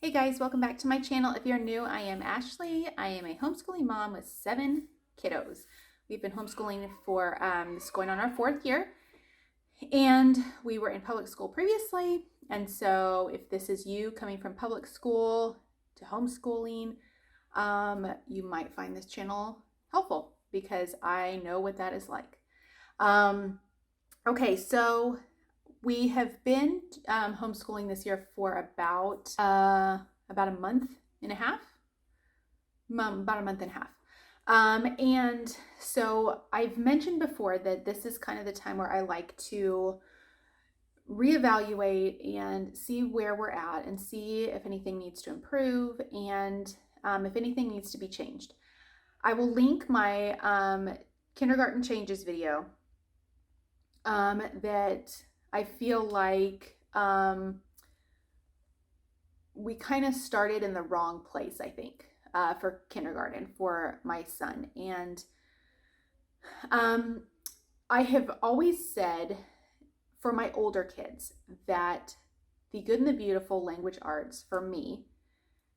Hey guys, welcome back to my channel. If you're new, I am Ashley. I am a homeschooling mom with 7 kiddos. We've been homeschooling for this is going on our 4th year, and we were in public school previously. And so if this is you coming from public school to homeschooling, you might find this channel helpful because I know what that is like. Okay, so we have been homeschooling this year for about a month and a half. And so I've mentioned before that this is kind of the time where I like to reevaluate and see where we're at and see if anything needs to improve and if anything needs to be changed. I will link my kindergarten changes video that I feel like we kind of started in the wrong place, I think, for kindergarten for my son. And I have always said for my older kids that the Good and the Beautiful language arts for me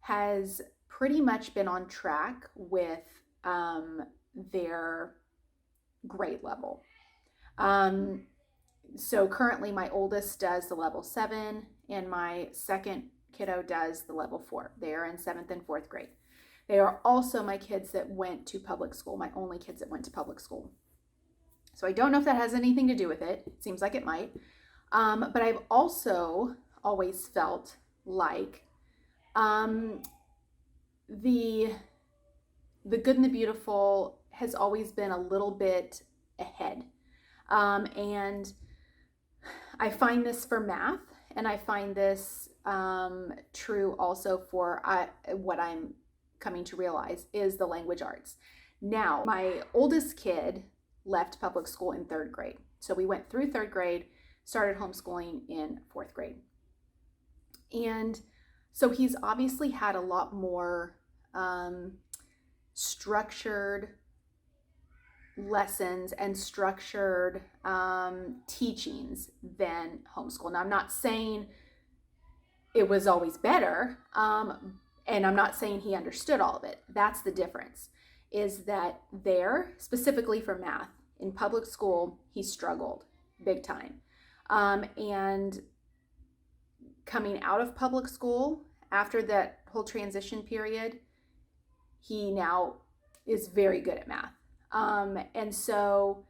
has pretty much been on track with their grade level. So currently my oldest does the level 7 and my second kiddo does the level 4. They are in 7th and 4th grade. They are also my kids that went to public school, my only kids that went to public school. So I don't know if that has anything to do with it. It seems like it might. But I've also always felt like the Good and the Beautiful has always been a little bit ahead. And I find this for math, and I find this true also for what I'm coming to realize is the language arts. Now, my oldest kid left public school in 3rd grade. So we went through 3rd grade, started homeschooling in 4th grade. And so he's obviously had a lot more structured lessons and structured teachings than homeschool. Now, I'm not saying it was always better, and I'm not saying he understood all of it. That's the difference, is that there, specifically for math, in public school, he struggled big time. And coming out of public school, after that whole transition period, he now is very good at math. And so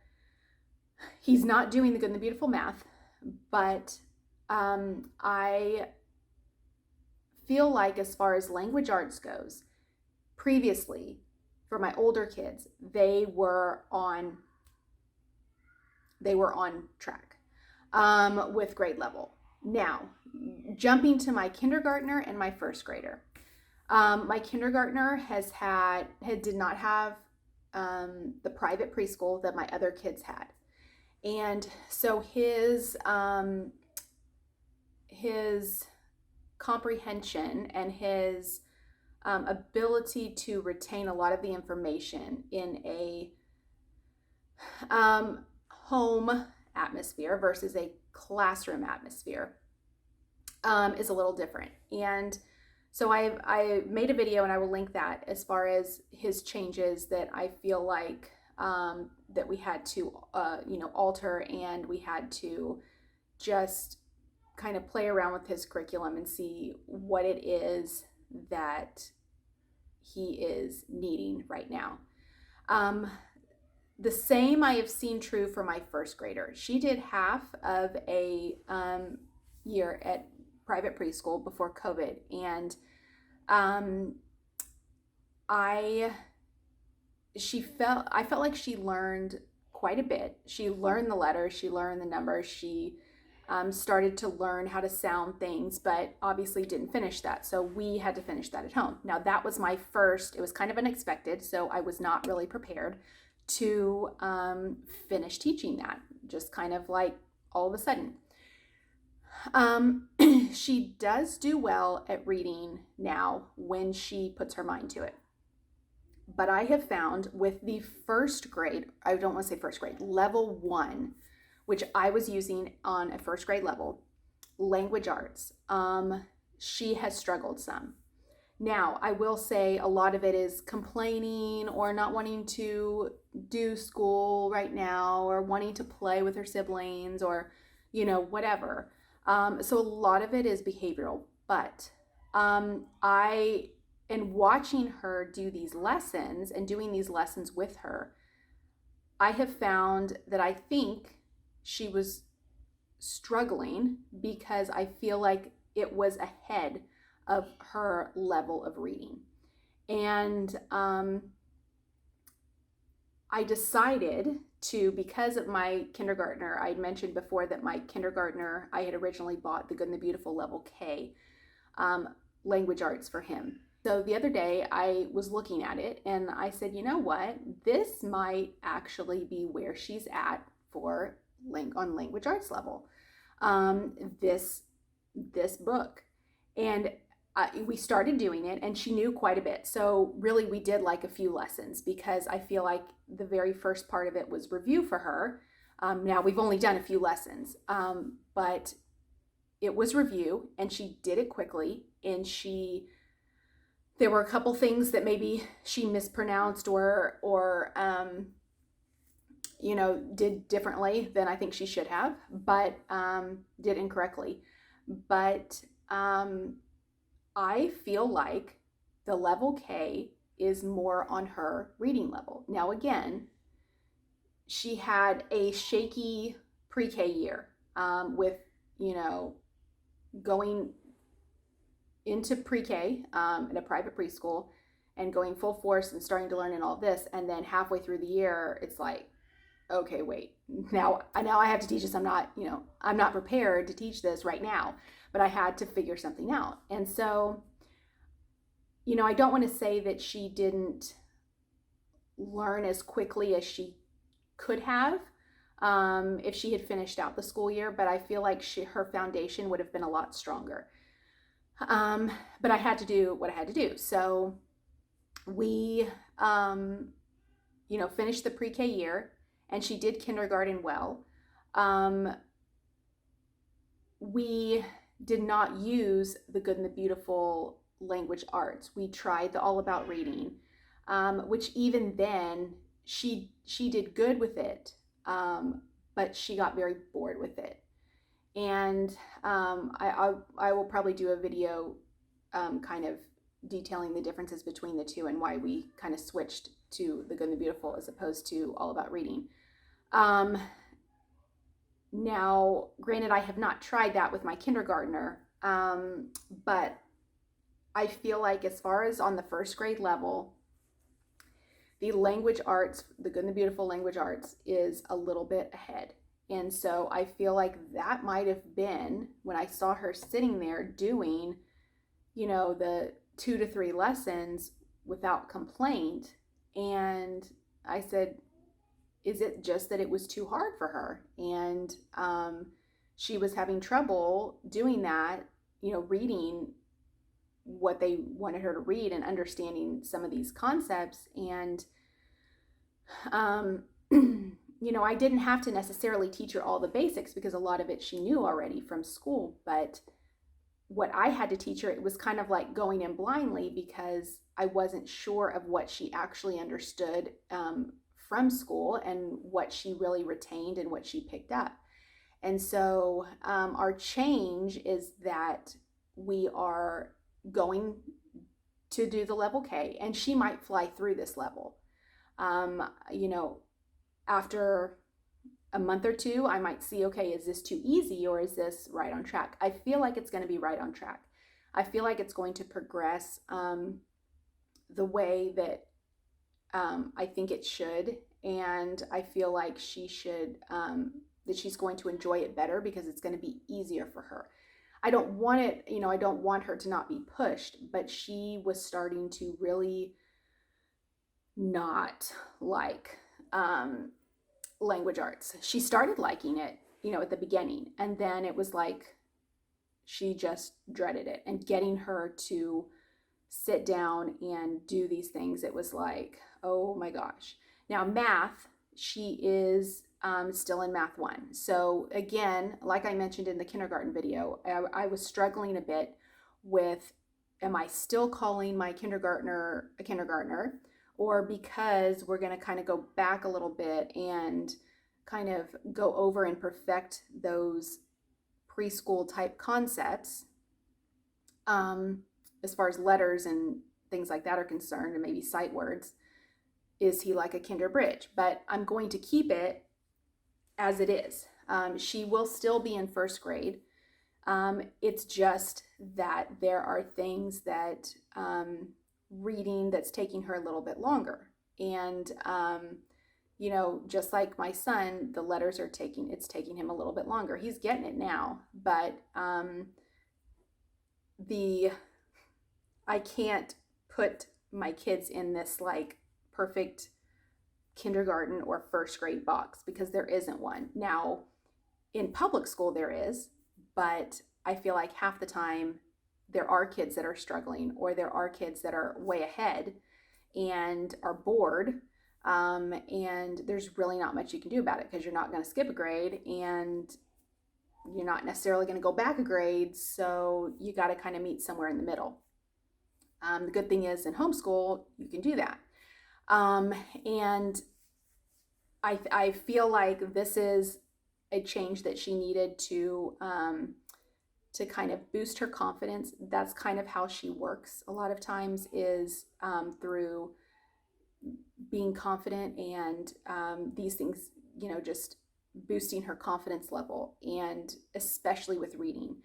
he's not doing the Good and the Beautiful math, but I feel like as far as language arts goes, previously for my older kids, they were on track with grade level. Now, jumping to my kindergartner and my 1st grader. My kindergartner did not have the private preschool that my other kids had. And so his comprehension and his ability to retain a lot of the information in a home atmosphere versus a classroom atmosphere is a little different. And so I made a video, and I will link that, as far as his changes that I feel like that we had to alter, and we had to just kind of play around with his curriculum and see what it is that he is needing right now. The same I have seen true for my 1st grader. She did half of a year at private preschool before COVID, and I felt like she learned quite a bit. She learned the letters, she learned the numbers, she started to learn how to sound things, but obviously didn't finish that. So we had to finish that at home. Now that was my first, it was kind of unexpected, so I was not really prepared to finish teaching that, just kind of like all of a sudden. She does do well at reading now when she puts her mind to it. But I have found with the 1st grade, I don't want to say 1st grade, level 1, which I was using on a 1st grade level, language arts, she has struggled some. Now, I will say a lot of it is complaining or not wanting to do school right now or wanting to play with her siblings or, whatever. So a lot of it is behavioral. But I, in watching her do these lessons and doing these lessons with her, I have found that I think she was struggling because I feel like it was ahead of her level of reading. And I decided to, because of my kindergartner, I'd mentioned before that my kindergartner, I had originally bought the Good and the Beautiful level K language arts for him. So the other day I was looking at it and I said, you know what, this might actually be where she's at for on language arts level, this book. And we started doing it and she knew quite a bit. So really we did like a few lessons because I feel like the very first part of it was review for her. Now we've only done a few lessons, but it was review and she did it quickly, and there were a couple things that maybe she mispronounced or did differently than I think she should have, but did incorrectly. But I feel like the level K is more on her reading level. Now, again, she had a shaky pre-K year with, going into pre-K in a private preschool and going full force and starting to learn and all this. And then halfway through the year, it's like, okay, wait, now I have to teach this. I'm not prepared to teach this right now, but I had to figure something out. And so, I don't want to say that she didn't learn as quickly as she could have if she had finished out the school year, but I feel like her foundation would have been a lot stronger. But I had to do what I had to do. So we, finished the pre-K year, and she did kindergarten well. We did not use the Good and the Beautiful language arts. We tried the All About Reading, which even then she did good with it, but she got very bored with it. And I will probably do a video kind of detailing the differences between the two and why we kind of switched to the Good and the Beautiful as opposed to All About Reading. Now, granted, I have not tried that with my kindergartner, but I feel like as far as on the first grade level, the language arts, the Good and the Beautiful language arts is a little bit ahead. And so I feel like that might have been when I saw her sitting there doing, the 2 to 3 lessons without complaint. And I said, is it just that it was too hard for her? And she was having trouble doing that, reading what they wanted her to read and understanding some of these concepts. And, I didn't have to necessarily teach her all the basics because a lot of it she knew already from school. But what I had to teach her, it was kind of like going in blindly because I wasn't sure of what she actually understood from school and what she really retained and what she picked up. And so our change is that we are going to do the level K, and she might fly through this level. After a month or two, I might see, okay, is this too easy or is this right on track? I feel like it's going to be right on track. I feel like it's going to progress the way that I think it should. And I feel like she should, that she's going to enjoy it better because it's going to be easier for her. I don't want it, I don't want her to not be pushed, but she was starting to really not like language arts. She started liking it, at the beginning, and then it was like she just dreaded it. And getting her to sit down and do these things, it was like, oh my gosh. Now math, she is still in math 1. So again, like I mentioned in the kindergarten video, I was struggling a bit with, am I still calling my kindergartner a kindergartner, or because we're going to kind of go back a little bit and kind of go over and perfect those preschool type concepts, as far as letters and things like that are concerned, and maybe sight words, is he like a kinder bridge? But I'm going to keep it as it is. She will still be in first grade. It's just that there are things that reading that's taking her a little bit longer. And, just like my son, the letters it's taking him a little bit longer. He's getting it now, but I can't put my kids in this like perfect kindergarten or first grade box, because there isn't one. Now, in public school there is, but I feel like half the time there are kids that are struggling, or there are kids that are way ahead and are bored, and there's really not much you can do about it, because you're not going to skip a grade and you're not necessarily going to go back a grade, so you got to kind of meet somewhere in the middle. The good thing is in homeschool you can do that. And I feel like this is a change that she needed to kind of boost her confidence. That's kind of how she works a lot of times, is through being confident and these things, just boosting her confidence level, and especially with reading.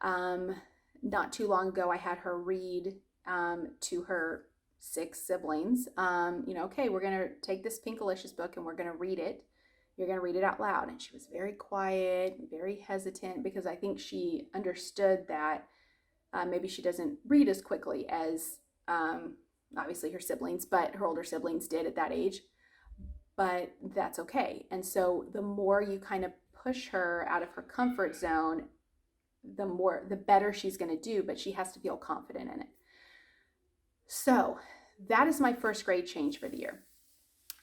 Not too long ago, I had her read to her 6 siblings. Okay, we're going to take this Pinkalicious book and we're going to read it. You're going to read it out loud. And she was very quiet and very hesitant, because I think she understood that maybe she doesn't read as quickly as obviously her siblings, but her older siblings did at that age. But that's okay. And so the more you kind of push her out of her comfort zone, the better she's going to do, but she has to feel confident in it. So that is my first grade change for the year.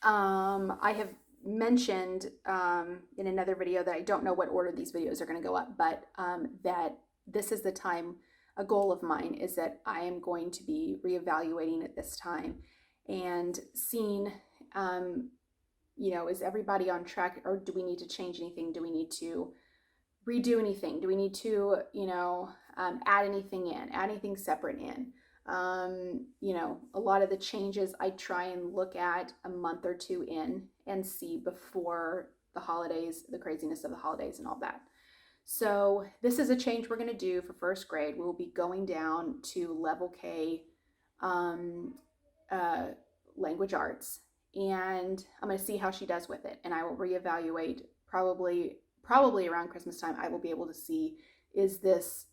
I have mentioned in another video that I don't know what order these videos are going to go up, but that this is the time, a goal of mine is that I am going to be reevaluating at this time and seeing, is everybody on track, or do we need to change anything? Do we need to redo anything? Do we need to, add anything separate in? A lot of the changes I try and look at a month or two in and see before the holidays, the craziness of the holidays and all that. So this is a change we're going to do for first grade. We'll be going down to level K language arts, and I'm going to see how she does with it, and I will reevaluate probably around Christmas time. I will be able to see, is this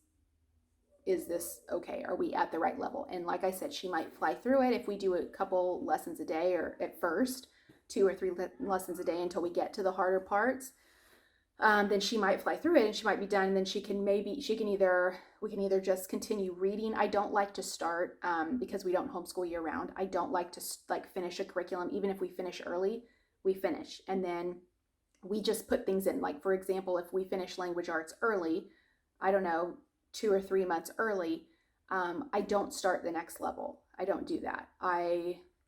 okay? Are we at the right level? And like I said, she might fly through it if we do a couple lessons a day, or at first 2 or 3 lessons a day until we get to the harder parts. Then she might fly through it and she might be done. And then we can either just continue reading. I don't like to start, because we don't homeschool year round. I don't like to finish a curriculum. Even if we finish early, we finish. And then we just put things in. Like, for example, if we finish language arts early, I don't know, 2 or 3 months early, I don't start the next level. I don't do that.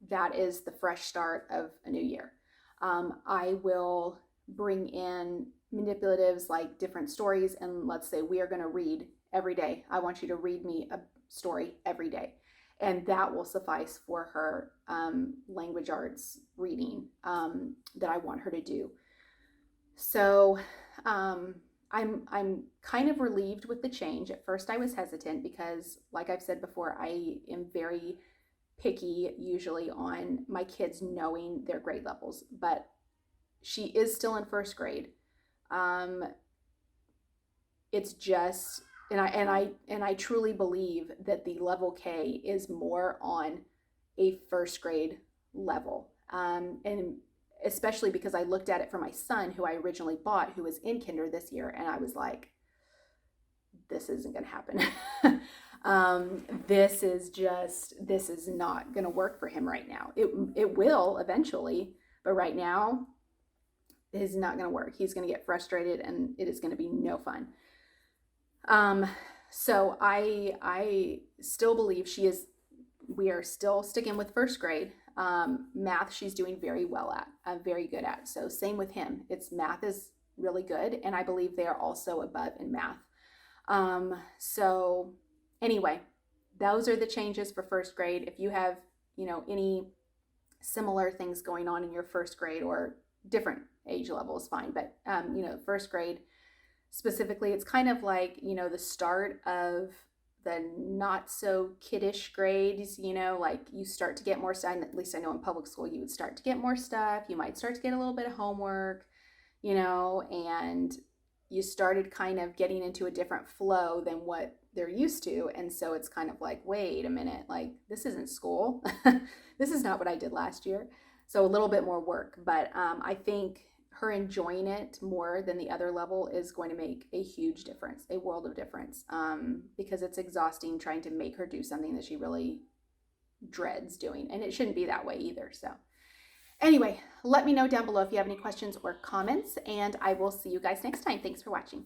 That is the fresh start of a new year. I will bring in manipulatives like different stories, and let's say we are going to read every day. I want you to read me a story every day, and that will suffice for her language arts reading that I want her to do. So I'm kind of relieved with the change. At first I was hesitant because, like I've said before, I am very picky usually on my kids knowing their grade levels, but she is still in first grade. It's just, and I truly believe that the level K is more on a first grade level. And especially because I looked at it for my son, who I originally bought, who was in kinder this year, and I was like, this isn't going to happen. This is not going to work for him right now. It will eventually, but right now it is not going to work. He's going to get frustrated and it is going to be no fun. So I still believe we are still sticking with first grade. Math, she's doing very well at, very good at. So same with him. Math is really good, and I believe they are also above in math. So anyway, those are the changes for first grade. If you have, any similar things going on in your first grade or different age level is fine. But, first grade specifically, it's kind of like, the start of the not so kiddish grades, like you start to get more stuff. At least I know in public school, you would start to get more stuff. You might start to get a little bit of homework, and you started kind of getting into a different flow than what they're used to. And so it's kind of like, wait a minute, like this isn't school. This is not what I did last year. So a little bit more work, but I think her enjoying it more than the other level is going to make a huge difference, a world of difference, because it's exhausting trying to make her do something that she really dreads doing. And it shouldn't be that way either. So anyway, let me know down below if you have any questions or comments, and I will see you guys next time. Thanks for watching.